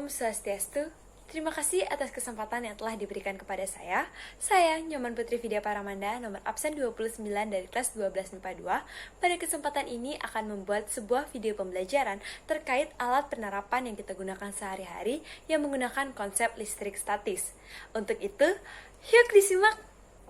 Om Swastiastu. Terima kasih atas kesempatan yang telah diberikan kepada saya. Saya, Nyoman Putri Vidya Paramanda, nomor absen 29 dari kelas 12 MIPA 2. Pada kesempatan ini akan membuat sebuah video pembelajaran terkait alat penerapan yang kita gunakan sehari-hari yang menggunakan konsep listrik statis. Untuk itu, yuk disimak!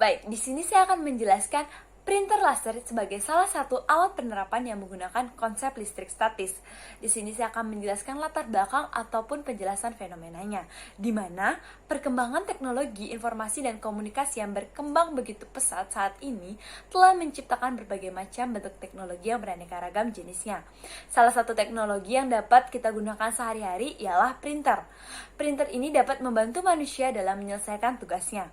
Baik, di sini saya akan menjelaskan printer laser sebagai salah satu alat penerapan yang menggunakan konsep listrik statis. Di sini saya akan menjelaskan latar belakang ataupun penjelasan fenomenanya, di mana perkembangan teknologi informasi dan komunikasi yang berkembang begitu pesat saat ini telah menciptakan berbagai macam bentuk teknologi yang beraneka ragam jenisnya. Salah satu teknologi yang dapat kita gunakan sehari-hari ialah printer. Printer ini dapat membantu manusia dalam menyelesaikan tugasnya.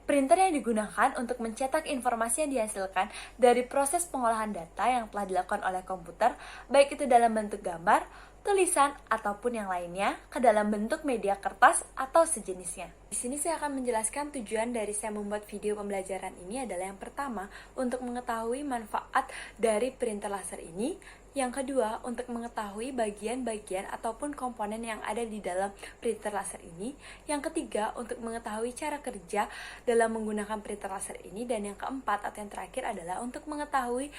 Printer yang digunakan untuk mencetak informasi yang dihasilkan dari proses pengolahan data yang telah dilakukan oleh komputer, baik itu dalam bentuk gambar, tulisan, ataupun yang lainnya, ke dalam bentuk media kertas atau sejenisnya. Di sini saya akan menjelaskan tujuan dari saya membuat video pembelajaran ini adalah yang pertama, untuk mengetahui manfaat dari printer laser ini. Yang kedua, untuk mengetahui bagian-bagian ataupun komponen yang ada di dalam printer laser ini. Yang ketiga, untuk mengetahui cara kerja dalam menggunakan printer laser ini. Dan yang keempat atau yang terakhir adalah untuk mengetahui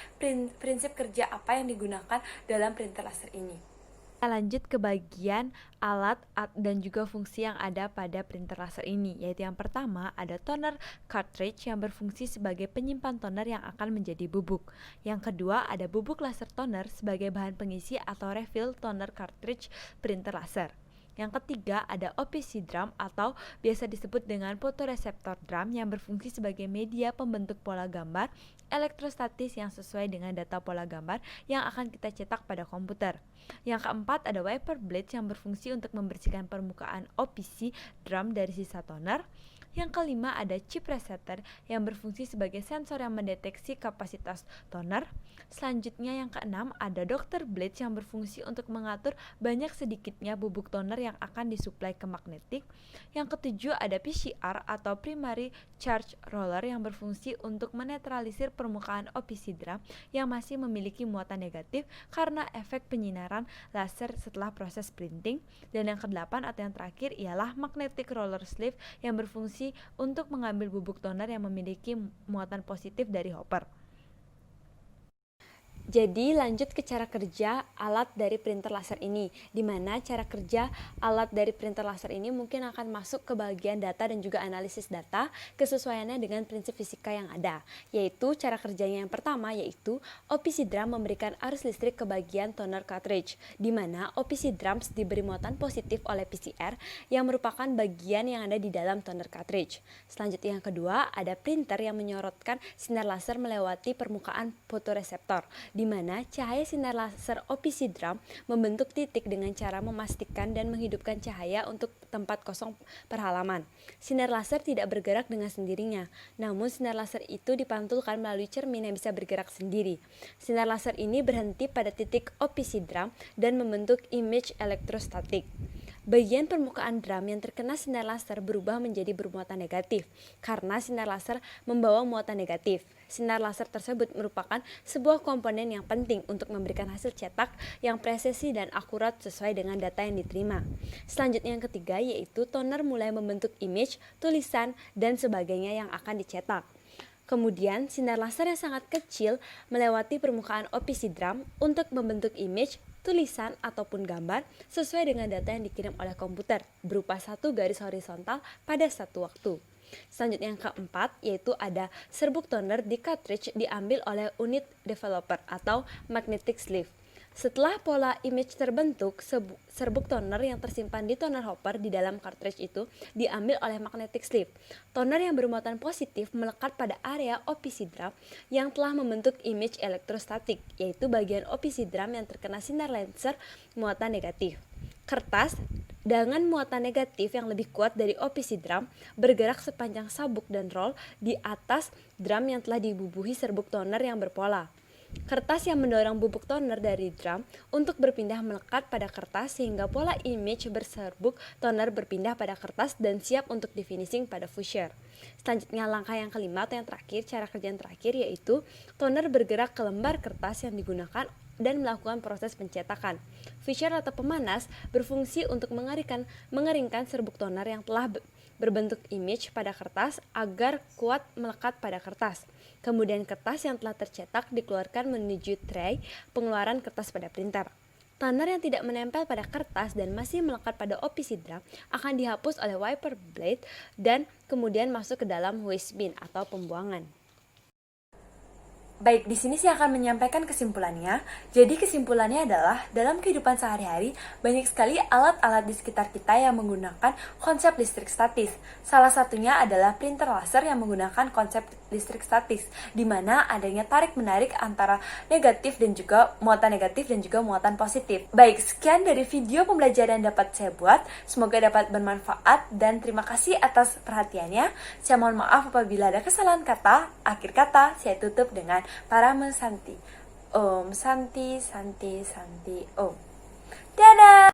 prinsip kerja apa yang digunakan dalam printer laser ini. Kita lanjut ke bagian alat dan juga fungsi yang ada pada printer laser ini, yaitu yang pertama ada toner cartridge yang berfungsi sebagai penyimpan toner yang akan menjadi bubuk. Yang kedua ada bubuk laser toner sebagai bahan pengisi atau refill toner cartridge printer laser. Yang ketiga ada OPC drum atau biasa disebut dengan photoreceptor drum yang berfungsi sebagai media pembentuk pola gambar elektrostatis yang sesuai dengan data pola gambar yang akan kita cetak pada komputer. Yang keempat ada wiper blade yang berfungsi untuk membersihkan permukaan OPC drum dari sisa toner. Yang kelima ada chip resetter yang berfungsi sebagai sensor yang mendeteksi kapasitas toner. Selanjutnya yang keenam ada doctor blade yang berfungsi untuk mengatur banyak sedikitnya bubuk toner yang akan disuplai ke magnetik. Yang ketujuh ada PCR atau primary charge roller yang berfungsi untuk menetralisir permukaan OPC drum yang masih memiliki muatan negatif karena efek penyinaran laser setelah proses printing. Dan yang kedelapan atau yang terakhir ialah magnetic roller sleeve yang berfungsi untuk mengambil bubuk toner yang memiliki muatan positif dari hopper. Jadi lanjut ke cara kerja alat dari printer laser ini, di mana cara kerja alat dari printer laser ini mungkin akan masuk ke bagian data dan juga analisis data kesesuaiannya dengan prinsip fisika yang ada, yaitu cara kerjanya yang pertama yaitu OPC drum memberikan arus listrik ke bagian toner cartridge, di mana OPC drums diberi muatan positif oleh PCR yang merupakan bagian yang ada di dalam toner cartridge. Selanjutnya yang kedua ada printer yang menyorotkan sinar laser melewati permukaan fotoreseptor, di mana cahaya sinar laser OPC drum membentuk titik dengan cara memastikan dan menghidupkan cahaya untuk tempat kosong per halaman. Sinar laser tidak bergerak dengan sendirinya, namun sinar laser itu dipantulkan melalui cermin yang bisa bergerak sendiri. Sinar laser ini berhenti pada titik OPC drum dan membentuk image elektrostatik. Bagian permukaan drum yang terkena sinar laser berubah menjadi bermuatan negatif karena sinar laser membawa muatan negatif. Sinar laser tersebut merupakan sebuah komponen yang penting untuk memberikan hasil cetak yang presisi dan akurat sesuai dengan data yang diterima. Selanjutnya yang ketiga yaitu toner mulai membentuk image, tulisan, dan sebagainya yang akan dicetak. Kemudian sinar laser yang sangat kecil melewati permukaan OPC drum untuk membentuk image, tulisan, ataupun gambar sesuai dengan data yang dikirim oleh komputer berupa satu garis horizontal pada satu waktu. Selanjutnya yang keempat yaitu ada serbuk toner di cartridge diambil oleh unit developer atau magnetic sleeve. Setelah pola image terbentuk, serbuk toner yang tersimpan di toner hopper di dalam cartridge itu diambil oleh magnetic sleeve. Toner yang bermuatan positif melekat pada area OPC drum yang telah membentuk image elektrostatik, yaitu bagian OPC drum yang terkena sinar laser muatan negatif. Kertas dengan muatan negatif yang lebih kuat dari OPC drum bergerak sepanjang sabuk dan roll di atas drum yang telah dibubuhi serbuk toner yang berpola. Kertas yang mendorong bubuk toner dari drum untuk berpindah melekat pada kertas sehingga pola image berserbuk toner berpindah pada kertas dan siap untuk di finishing pada fusher. Selanjutnya langkah yang kelima atau yang terakhir, cara kerja yang terakhir yaitu toner bergerak ke lembar kertas yang digunakan dan melakukan proses pencetakan. Fisher atau pemanas berfungsi untuk mengeringkan serbuk toner yang telah berbentuk image pada kertas agar kuat melekat pada kertas. Kemudian kertas yang telah tercetak dikeluarkan menuju tray pengeluaran kertas pada printer. Toner yang tidak menempel pada kertas dan masih melekat pada opisida akan dihapus oleh wiper blade dan kemudian masuk ke dalam waste bin atau pembuangan. Baik, di sini saya akan menyampaikan kesimpulannya. Jadi kesimpulannya adalah dalam kehidupan sehari-hari banyak sekali alat-alat di sekitar kita yang menggunakan konsep listrik statis. Salah satunya adalah printer laser yang menggunakan konsep listrik statis, di mana adanya tarik-menarik antara negatif dan juga muatan positif. Baik, sekian dari video pembelajaran yang dapat saya buat. Semoga dapat bermanfaat dan terima kasih atas perhatiannya. Saya mohon maaf apabila ada kesalahan kata. Akhir kata saya tutup dengan Parama Santi. Om Santi Santi Santi Om. Dadah!